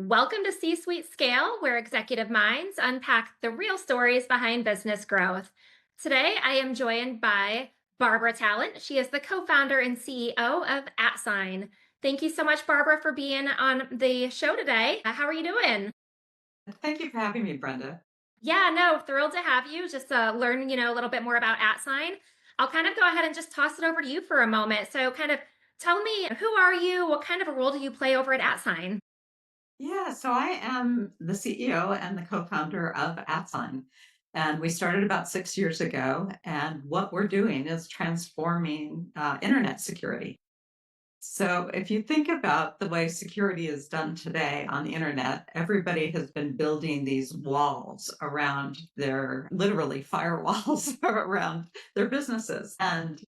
Welcome to C Suite Scale, where executive minds unpack the real stories behind business growth. Today, I am joined by Barbara Tallant. She is the co founder and CEO of Atsign. Thank you so much, Barbara, for being on the show today. How are you doing? Thank you for having me, Brenda. Yeah, no, thrilled to have you. Just learn, a little bit more about Atsign. I'll kind of go ahead and just toss it over to you for a moment. So, kind of tell me, who are you? What kind of a role do you play over at Atsign? Yeah, so I am the CEO and the co-founder of Atsign. And we started about 6 years ago. And what we're doing is transforming internet security. So if you think about the way security is done today on the internet, everybody has been building these walls around their literally firewalls around their businesses. And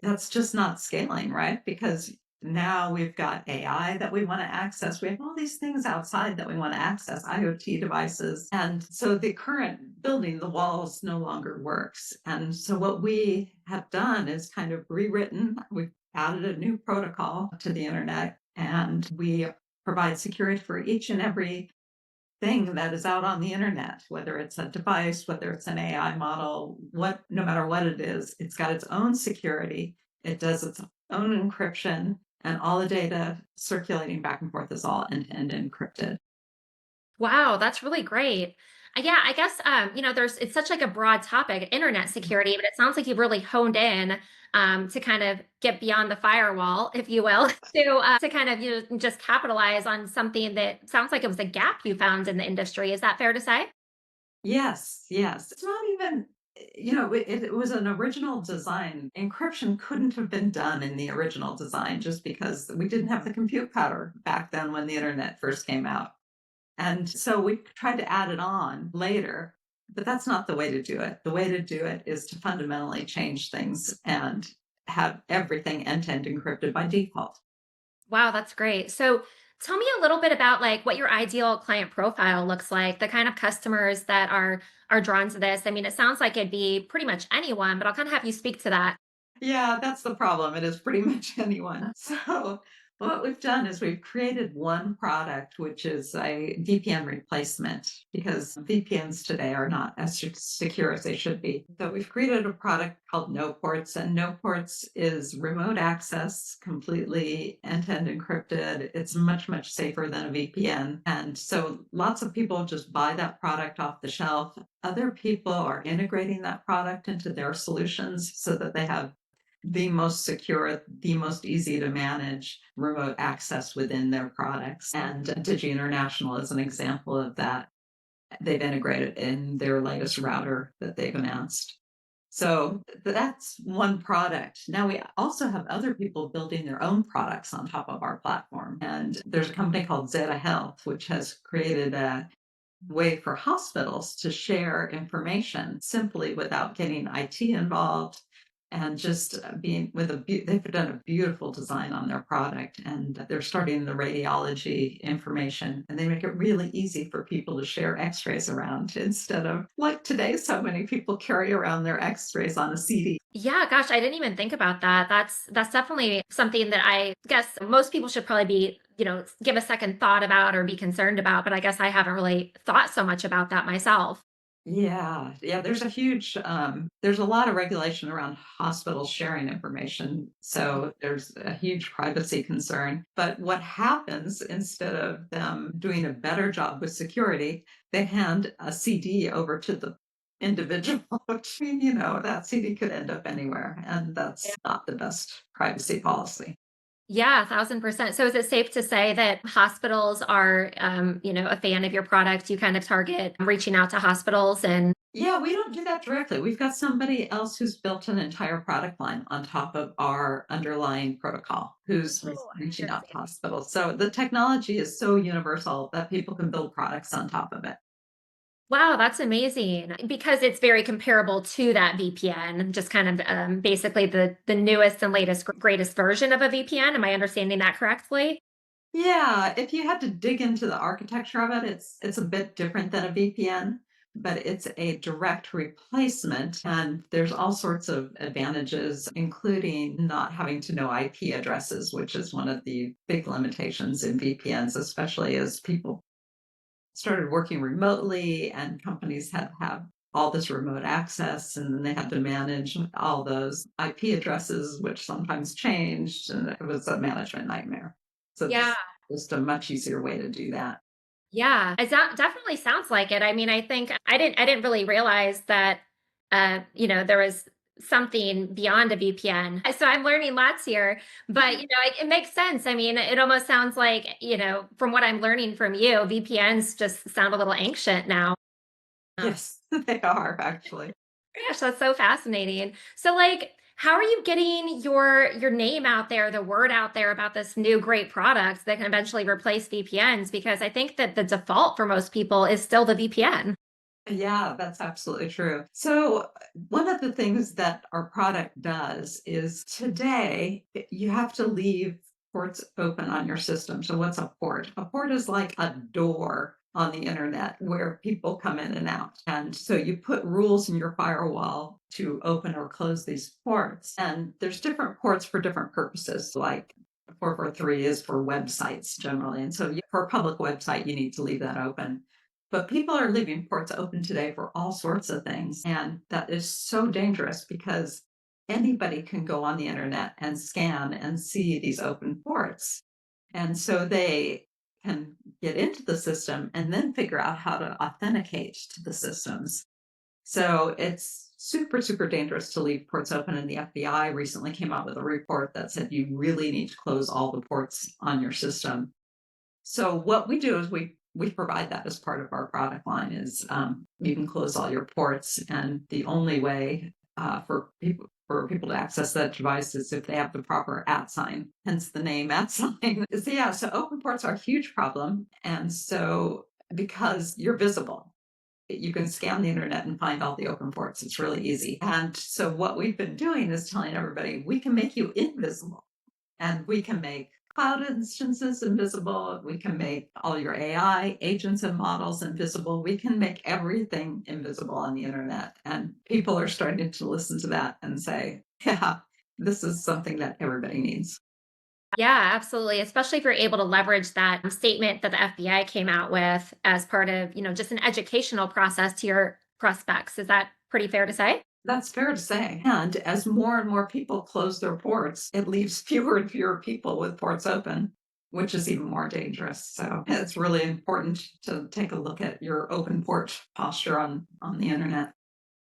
that's just not scaling, right? Because now we've got AI that we want to access. We have all these things outside that we want to access, IoT devices. And so the current building, the walls no longer works. And so what we have done is kind of rewritten, we've added a new protocol to the internet, and we provide security for each and every thing that is out on the internet, whether it's a device, whether it's an AI model, no matter what it is, it's got its own security. It does its own encryption, and all the data circulating back and forth is all end-to-end encrypted. Wow, that's really great. Yeah, I guess there's it's such like a broad topic, internet security, but it sounds like you've really honed in to kind of get beyond the firewall, if you will, to kind of just capitalize on something that sounds like it was a gap you found in the industry. Is that fair to say? Yes, yes. It's not even, it was an original design. Encryption couldn't have been done in the original design just because we didn't have the compute power back then when the internet first came out. And so we tried to add it on later, but that's not the way to do it. The way to do it is to fundamentally change things and have everything end-to-end encrypted by default. Wow, that's great. So tell me a little bit about like what your ideal client profile looks like, the kind of customers that are drawn to this. I mean, it sounds like it'd be pretty much anyone, but I'll kind of have you speak to that. Yeah, that's the problem. It is pretty much anyone. So what we've done is we've created one product, which is a VPN replacement, because VPNs today are not as secure as they should be. So we've created a product called NoPorts, and NoPorts is remote access, completely end-to-end encrypted. It's much, much safer than a VPN. And so lots of people just buy that product off the shelf. Other people are integrating that product into their solutions so that they have the most secure, the most easy to manage remote access within their products. And Digi International is an example of that. They've integrated in their latest router that they've announced. So that's one product. Now we also have other people building their own products on top of our platform. And there's a company called Zeta Health, which has created a way for hospitals to share information simply without getting IT involved and just being with they've done a beautiful design on their product, and they're starting the radiology information, and they make it really easy for people to share x-rays around instead of like today so many people carry around their x-rays on a CD. Yeah, gosh, I didn't even think about that. That's definitely something that I guess most people should probably be, give a second thought about or be concerned about, but I guess I haven't really thought so much about that myself. Yeah, yeah, there's a lot of regulation around hospitals sharing information, so there's a huge privacy concern. But what happens instead of them doing a better job with security, they hand a CD over to the individual, which, that CD could end up anywhere, and that's not the best privacy policy. Yeah, 1,000%. So is it safe to say that hospitals are, a fan of your product? You kind of target reaching out to hospitals and Yeah, we don't do that directly. We've got somebody else who's built an entire product line on top of our underlying protocol, who's oh, reaching out to understand. hospitals. So the technology is so universal that people can build products on top of it. Wow, that's amazing because it's very comparable to that VPN, just kind of basically the newest and latest greatest version of a VPN. Am I understanding that correctly? Yeah, if you had to dig into the architecture of it, it's a bit different than a VPN, but it's a direct replacement. And there's all sorts of advantages, including not having to know IP addresses, which is one of the big limitations in VPNs, especially as people started working remotely and companies had to have all this remote access and then they had to manage all those IP addresses, which sometimes changed, and it was a management nightmare. So Yeah. this is just a much easier way to do that. Yeah, definitely sounds like it. I mean, I think I didn't really realize that there was something beyond a VPN. So I'm learning lots here, but it makes sense. I mean, it almost sounds like, from what I'm learning from you, VPNs just sound a little ancient now. Um, Yes, they are actually. Gosh, that's so fascinating. So like how are you getting your name out there, the word out there about this new great product that can eventually replace VPNs? Because I think that the default for most people is still the VPN. Yeah, that's absolutely true. So, one of the things that our product does is today you have to leave ports open on your system. So, what's a port? A port is like a door on the internet where people come in and out. And so you put rules in your firewall to open or close these ports. And there's different ports for different purposes, like 443 is for websites generally. And so for a public website, you need to leave that open. But people are leaving ports open today for all sorts of things. And that is so dangerous because anybody can go on the internet and scan and see these open ports. And so they can get into the system and then figure out how to authenticate to the systems. So it's super, super dangerous to leave ports open. And the FBI recently came out with a report that said you really need to close all the ports on your system. So what we do is we provide that as part of our product line is you can close all your ports, and the only way for people to access that device is if they have the proper @sign, hence the name @sign. So yeah, so open ports are a huge problem, and so because you're visible, you can scan the internet and find all the open ports. It's really easy. And so what we've been doing is telling everybody we can make you invisible. And we can make cloud instances invisible. We can make all your AI agents and models invisible. We can make everything invisible on the internet. And people are starting to listen to that and say, yeah, this is something that everybody needs. Yeah, absolutely. Especially if you're able to leverage that statement that the FBI came out with as part of, just an educational process to your prospects. Is that pretty fair to say? That's fair to say. And as more and more people close their ports, it leaves fewer and fewer people with ports open, which is even more dangerous. So it's really important to take a look at your open port posture on the internet.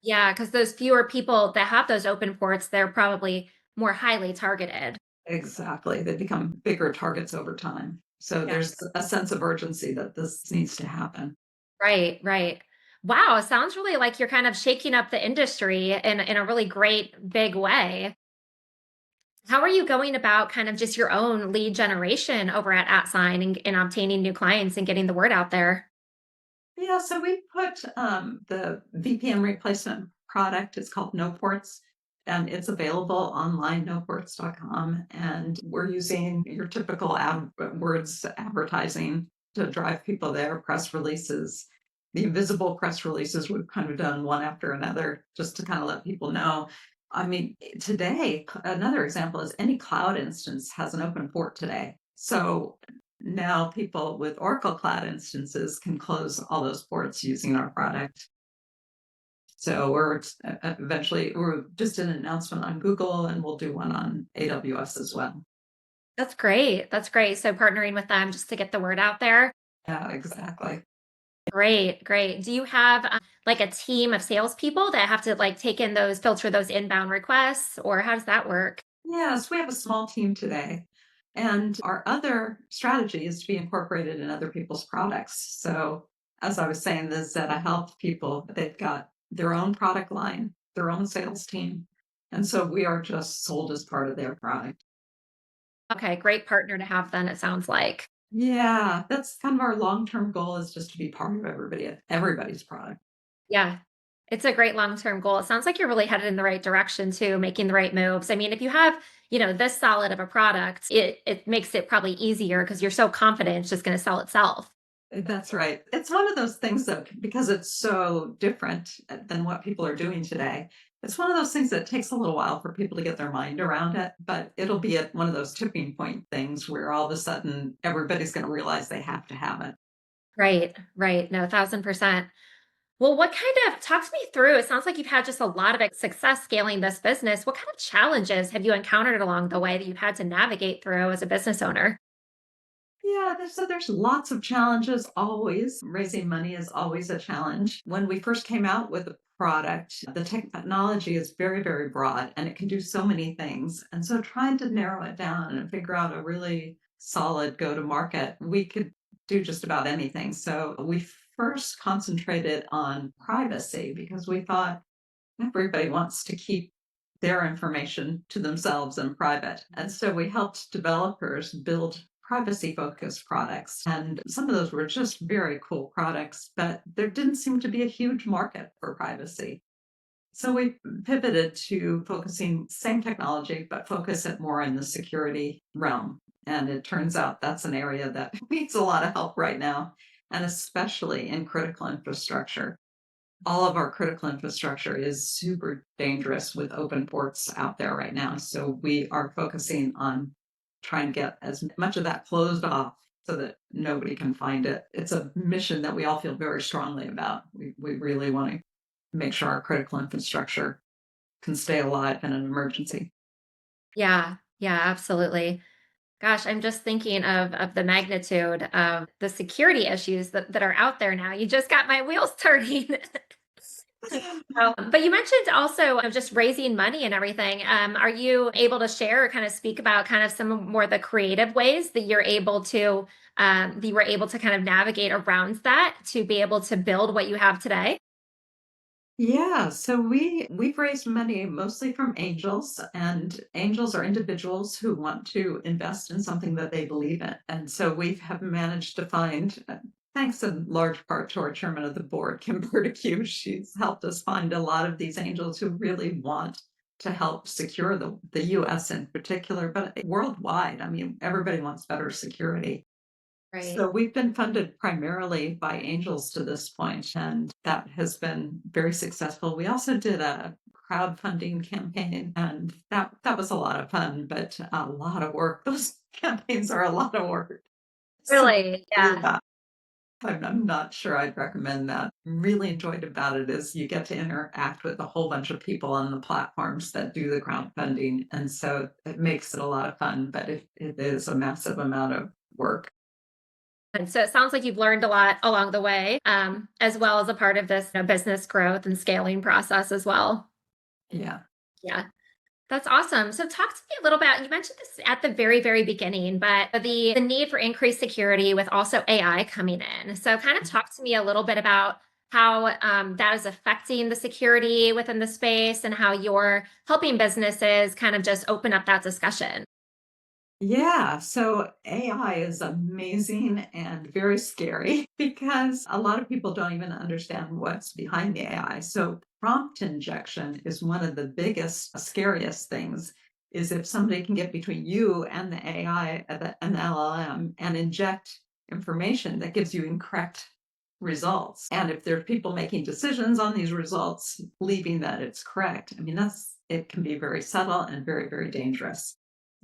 Yeah, because those fewer people that have those open ports, they're probably more highly targeted. Exactly. They become bigger targets over time. So Yeah. there's a sense of urgency that this needs to happen. Right, right. Wow, it sounds really like you're kind of shaking up the industry in a really great big way. How are you going about kind of just your own lead generation over at Atsign and obtaining new clients and getting the word out there? Yeah, so we put the VPN replacement product, it's called NoPorts, and it's available online, noports.com. And we're using your typical words advertising to drive people there, press releases. The invisible press releases we've kind of done one after another just to kind of let people know. I mean, today, another example is any cloud instance has an open port today. So now people with Oracle Cloud instances can close all those ports using our product. So eventually we're just an announcement on Google and we'll do one on AWS as well. That's great. That's great. So partnering with them just to get the word out there. Yeah, exactly. Great, great. Do you have like a team of salespeople that have to like take in filter those inbound requests, or how does that work? Yes, we have a small team today. And our other strategy is to be incorporated in other people's products. So as I was saying, this that I help people, they've got their own product line, their own sales team. And so we are just sold as part of their product. Okay, great partner to have then, it sounds like. Yeah, that's kind of our long-term goal is just to be part of everybody's product. Yeah. It's a great long-term goal. It sounds like you're really headed in the right direction too, making the right moves. I mean, if you have, this solid of a product, it makes it probably easier because you're so confident it's just going to sell itself. That's right. It's one of those things that because it's so different than what people are doing today, it's one of those things that takes a little while for people to get their mind around it, but it'll be at one of those tipping point things where all of a sudden everybody's going to realize they have to have it. Right, right. No, 1000%. Well, what kind of talk to me through? It sounds like you've had just a lot of success scaling this business. What kind of challenges have you encountered along the way that you've had to navigate through as a business owner? Yeah, there's lots of challenges always. Raising money is always a challenge. When we first came out with the product, the technology is very, very broad and it can do so many things. And so trying to narrow it down and figure out a really solid go to market, we could do just about anything. So we first concentrated on privacy because we thought everybody wants to keep their information to themselves and private. And so we helped developers build privacy focused products. And some of those were just very cool products, but there didn't seem to be a huge market for privacy. So we pivoted to focusing same technology, but focus it more in the security realm. And it turns out that's an area that needs a lot of help right now, and especially in critical infrastructure. All of our critical infrastructure is super dangerous with open ports out there right now. So we are focusing on trying to get as much of that closed off so that nobody can find it. It's a mission that we all feel very strongly about. We really want to make sure our critical infrastructure can stay alive in an emergency. Yeah, yeah, absolutely. Gosh, I'm just thinking of the magnitude of the security issues that are out there now. You just got my wheels turning. But you mentioned also just raising money and everything. Are you able to share or kind of speak about kind of some more of the creative ways that you were able to kind of navigate around that to be able to build what you have today? Yeah, so we've raised money mostly from angels, and angels are individuals who want to invest in something that they believe in. And so we have managed to find, thanks in large part to our chairman of the board, Kim Bertigue, she's helped us find a lot of these angels who really want to help secure the US in particular, but worldwide. I mean, everybody wants better security. Right. So we've been funded primarily by angels to this point, and that has been very successful. We also did a crowdfunding campaign, and that was a lot of fun, but a lot of work. Those campaigns are a lot of work. So Really? Yeah. yeah, I'm not sure I'd recommend that. Really enjoyed about it is you get to interact with a whole bunch of people on the platforms that do the crowdfunding, and so it makes it a lot of fun, but it is a massive amount of work. And so it sounds like you've learned a lot along the way, as well as a part of this business growth and scaling process as well. Yeah. Yeah. That's awesome. So talk to me a little bit. You mentioned this at the very, very beginning, but the need for increased security with also AI coming in. So kind of talk to me a little bit about how that is affecting the security within the space and how you're helping businesses kind of just open up that discussion. Yeah, so AI is amazing and very scary because a lot of people don't even understand what's behind the AI. So prompt injection is one of the biggest, scariest things is if somebody can get between you and the AI, an LLM, and inject information that gives you incorrect results. And if there are people making decisions on these results, believing that it's correct, I mean, it can be very subtle and very, very dangerous.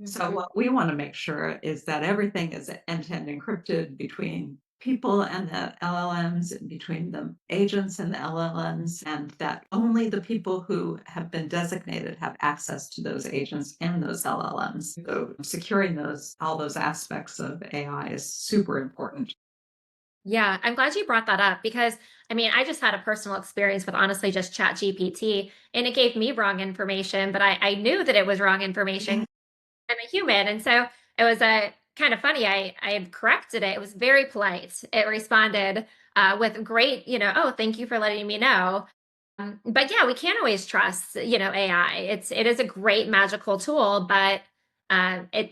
So Mhm. what we want to make sure is that everything is end-to-end encrypted between people and the LLMs, and between the agents and the LLMs, and that only the people who have been designated have access to those agents and those LLMs. So securing all those aspects of AI is super important. Yeah, I'm glad you brought that up because I mean, I just had a personal experience with honestly just Chat GPT and it gave me wrong information, but I knew that it was wrong information. I'm a human. And so it was a kind of funny. I had corrected it. It was very polite. It responded with great, oh, thank you for letting me know. But yeah, we can't always trust, AI. It is a great magical tool, but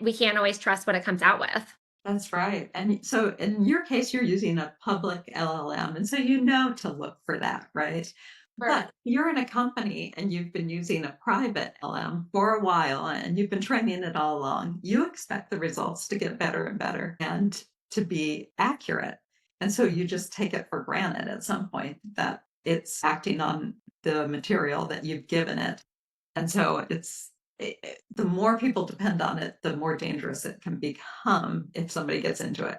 we can't always trust what it comes out with. That's right. And so in your case, you're using a public LLM. And so you know to look for that, right? Sure. But you're in a company and you've been using a private LM for a while and you've been training it all along. You expect the results to get better and better and to be accurate. And so you just take it for granted at some point that it's acting on the material that you've given it. And so the more people depend on it, the more dangerous it can become if somebody gets into it.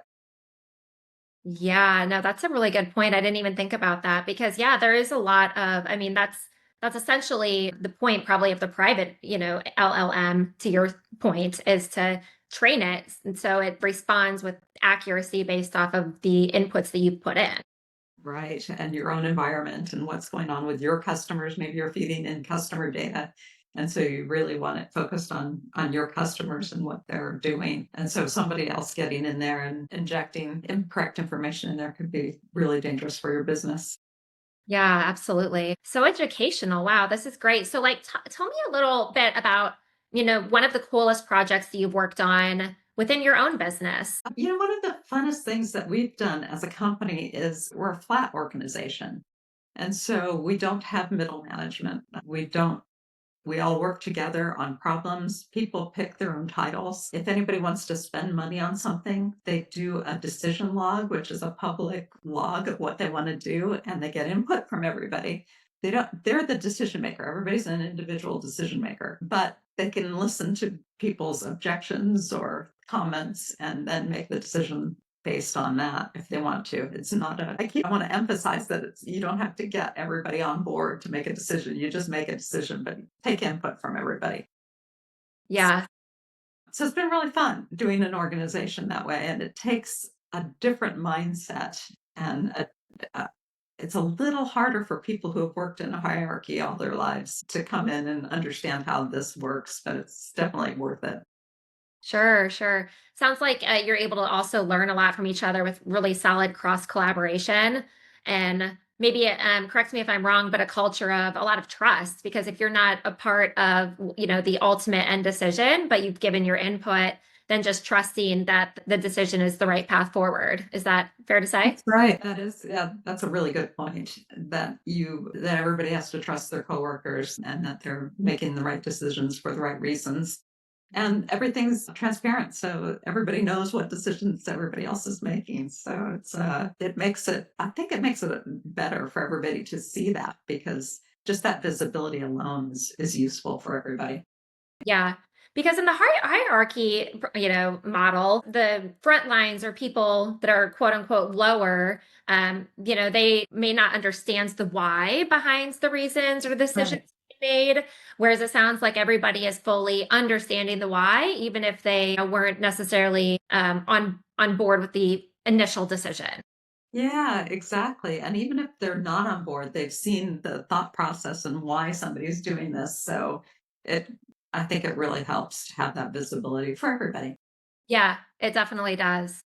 Yeah, no, that's a really good point. I didn't even think about that because yeah, there is a lot of I mean, that's essentially the point probably of the private, LLM to your point is to train it and so it responds with accuracy based off of the inputs that you put in. Right, and your own environment and what's going on with your customers. Maybe you're feeding in customer data, and so you really want it focused on your customers and what they're doing. And so somebody else getting in there and injecting incorrect information in there could be really dangerous for your business. Yeah, absolutely. So educational. Wow, this is great. So like tell me a little bit about, one of the coolest projects that you've worked on within your own business. One of the funnest things that we've done as a company is we're a flat organization. And so we don't have middle management. We all work together on problems. People pick their own titles. If anybody wants to spend money on something, they do a decision log, which is a public log of what they want to do, and they get input from everybody. They're the decision maker. Everybody's an individual decision maker, but they can listen to people's objections or comments and then make the decision based on that if they want to. It's not a I want to emphasize that you don't have to get everybody on board to make a decision. You just make a decision, but take input from everybody. Yeah, So it's been really fun doing an organization that way, and it takes a different mindset and a it's a little harder for people who have worked in a hierarchy all their lives to come in and understand how this works, but it's definitely worth it. sure, sure. Sounds like you're able to also learn a lot from each other with really solid cross collaboration and maybe correct me if I'm wrong, but a culture of a lot of trust because if you're not a part of, the ultimate end decision, but you've given your input, then just trusting that the decision is the right path forward. Is that fair to say? That's right. Yeah, that's a really good point that everybody has to trust their coworkers and that they're making the right decisions for the right reasons. And everything's transparent, so everybody knows what decisions everybody else is making. So I think it makes it better for everybody to see that because just that visibility alone is useful for everybody. Yeah. Because in the hierarchy, model, the front lines are people that are quote unquote lower. They may not understand the why behind the reasons or the decisions Right. made. Whereas it sounds like everybody is fully understanding the why, even if they weren't necessarily on board with the initial decision. Yeah, exactly. And even if they're not on board, they've seen the thought process and why somebody's doing this. So it I think it really helps to have that visibility for everybody. Yeah, it definitely does.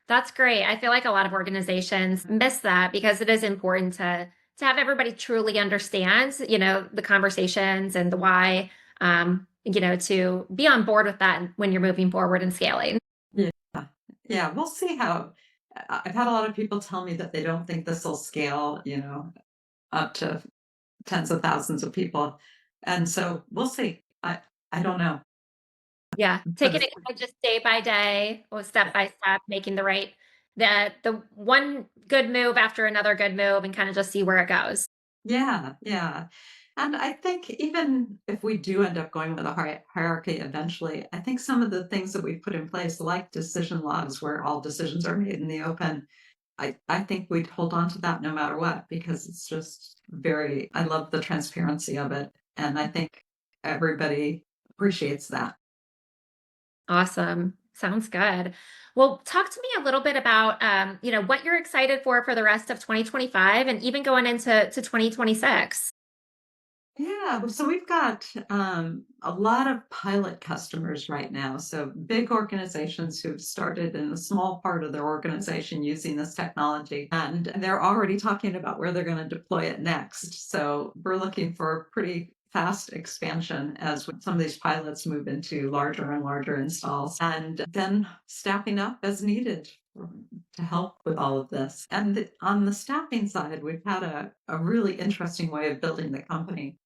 That's great. I feel like a lot of organizations miss that because it is important to have everybody truly understand, the conversations and the why, to be on board with that when you're moving forward and scaling. Yeah. Yeah, we'll see how I've had a lot of people tell me that they don't think this will scale, up to tens of thousands of people. And so we'll see. I don't know. Yeah, But taking it kind of just day by day or step by step, making the one good move after another good move and kind of just see where it goes. yeah, yeah. And I think even if we do end up going with a hierarchy eventually, I think some of the things that we've put in place, like decision logs where all decisions are made in the open, I think we'd hold on to that no matter what, because it's just I love the transparency of it. And I think everybody appreciates that. Awesome. Sounds good. Well, talk to me a little bit about what you're excited for the rest of 2025 and even going into 2026. Yeah, so we've got a lot of pilot customers right now. So big organizations who've started in a small part of their organization using this technology, and they're already talking about where they're going to deploy it next. So we're looking for pretty fast expansion as some of these pilots move into larger and larger installs, and then staffing up as needed to help with all of this. And on the staffing side, we've had a really interesting way of building the company.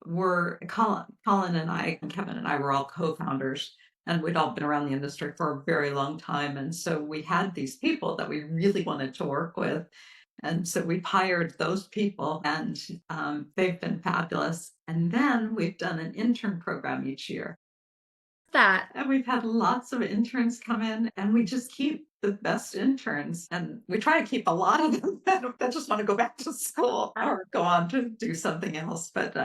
Colin and I and Kevin and I were all co-founders. and we'd all been around the industry for a very long time. And so we had these people that we really wanted to work with. And so we've hired those people, and they've been fabulous. And then we've done an intern program each year. That And we've had lots of interns come in, and we just keep the best interns. And we try to keep a lot of them that just want to go back to school or go on to do something else. But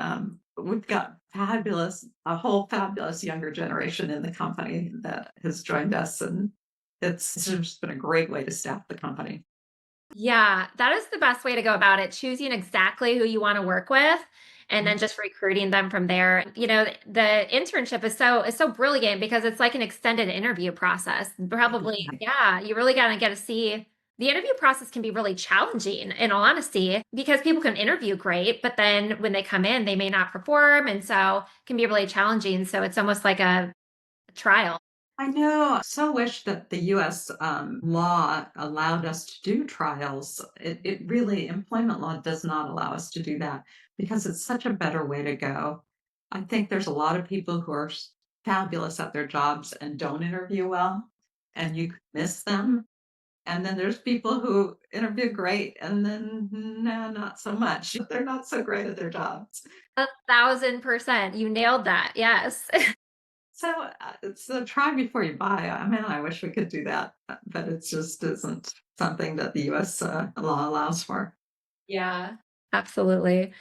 we've got a whole fabulous younger generation in the company that has joined us. And it's just been a great way to staff the company. Yeah, that is the best way to go about it, choosing exactly who you wanna work with and then just recruiting them from there. The internship is so brilliant because it's like an extended interview process. Probably, yeah, you really gotta get to see the interview process can be really challenging, in all honesty, because people can interview great, but then when they come in, they may not perform, and so it can be really challenging, so it's almost like a trial. I know. I so wish that the US law allowed us to do trials. It really, employment law does not allow us to do that because it's such a better way to go. I think there's a lot of people who are fabulous at their jobs and don't interview well, and you could miss them. And then there's people who interview great and then no, not so much. They're not so great at their jobs. 1,000%, you nailed that, yes. So, it's a try before you buy. I mean, I wish we could do that, but it just isn't something that the US, law allows for. Yeah, absolutely.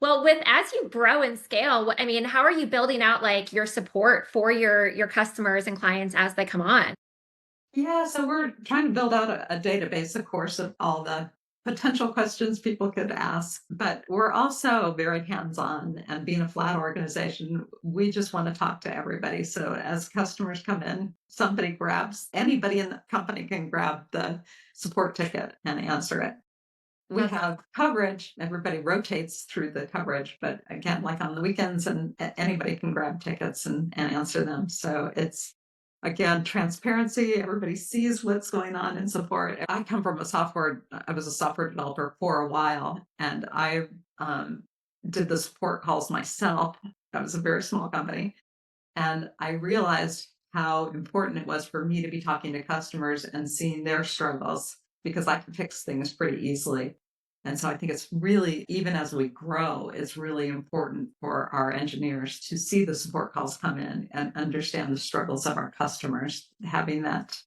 Well, with as you grow and scale, I mean, how are you building out like your support for your customers and clients as they come on? Yeah, so we're trying to build out a database, of course, of all the potential questions people could ask, but we're also very hands-on, and being a flat organization, we just want to talk to everybody. So as customers come in, anybody in the company can grab the support ticket and answer it. We Love have coverage. Everybody rotates through the coverage, but again, like on the weekends, and anybody can grab tickets and answer them. So it's again transparency. Everybody sees what's going on in support. I was a software developer for a while, and I did the support calls myself. That was a very small company, and I realized how important it was for me to be talking to customers and seeing their struggles because I can fix things pretty easily. And so I think it's really, even as we grow, it's really important for our engineers to see the support calls come in and understand the struggles of our customers. Having that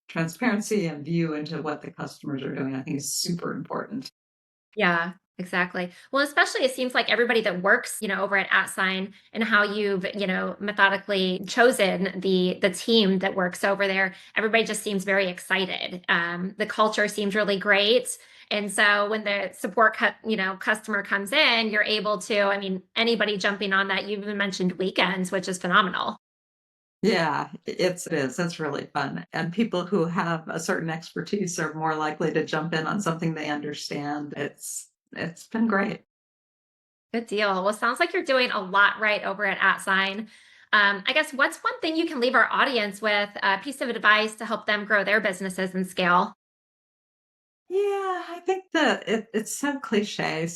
transparency and view into what the customers are doing, I think is super important. Yeah, exactly. Well, especially it seems like everybody that works, over at Atsign and how you've, methodically chosen the team that works over there, everybody just seems very excited. The culture seems really great. And so when the customer comes in, you're able to, I mean, anybody jumping on that. You even mentioned weekends, which is phenomenal. Yeah, it is. It's really fun. And people who have a certain expertise are more likely to jump in on something they understand. It's been great. Good deal. Well, sounds like you're doing a lot right over at AtSign. I guess what's one thing you can leave our audience with, a piece of advice to help them grow their businesses and scale? Yeah, I think that it's so cliche.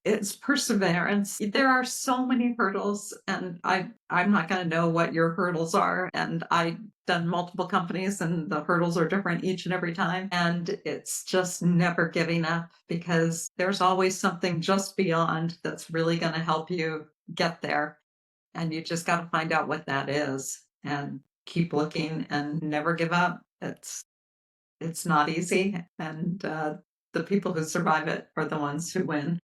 It's perseverance. There are so many hurdles, and I'm not going to know what your hurdles are. And I've done multiple companies, and the hurdles are different each and every time. And it's just never giving up because there's always something just beyond that's really going to help you get there. And you just got to find out what that is and keep looking and never give up. It's not easy, and, the people who survive it are the ones who win.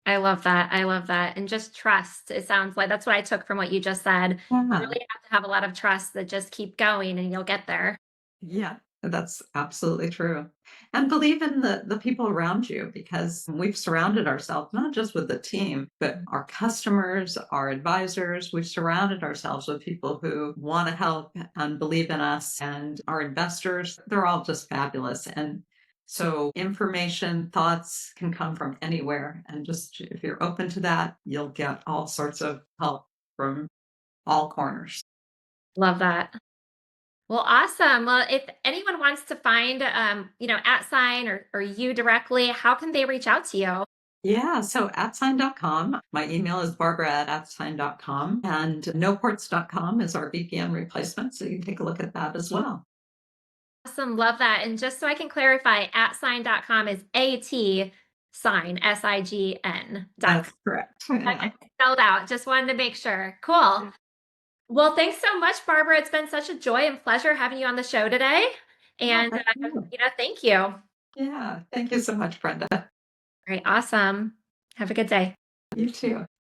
I love that. I love that. And just trust. It sounds like that's what I took from what you just said. You Yeah. really have to have a lot of trust that just keep going and you'll get there. Yeah, that's absolutely true. And believe in the people around you because we've surrounded ourselves not just with the team, but our customers, our advisors. We've surrounded ourselves with people who want to help and believe in us, and our investors. They're all just fabulous. And so information, thoughts can come from anywhere. And just if you're open to that, you'll get all sorts of help from all corners. Love that. Well, awesome. Well, if anyone wants to find, at sign or you directly, how can they reach out to you? Yeah, so atsign.com. My email is barbara@atsign.com, and noports.com is our VPN replacement. So you can take a look at that as well. Awesome, love that. And just so I can clarify, atsign.com is AT sign, SIGN dot That's com. correct. Okay, Yeah. spelled out. Just wanted to make sure. Cool. Well, thanks so much, Barbara. It's been such a joy and pleasure having you on the show today. Oh, And, thank you. thank you. All Yeah. Thank you so much, Brenda. right, awesome. Have a good day. You too.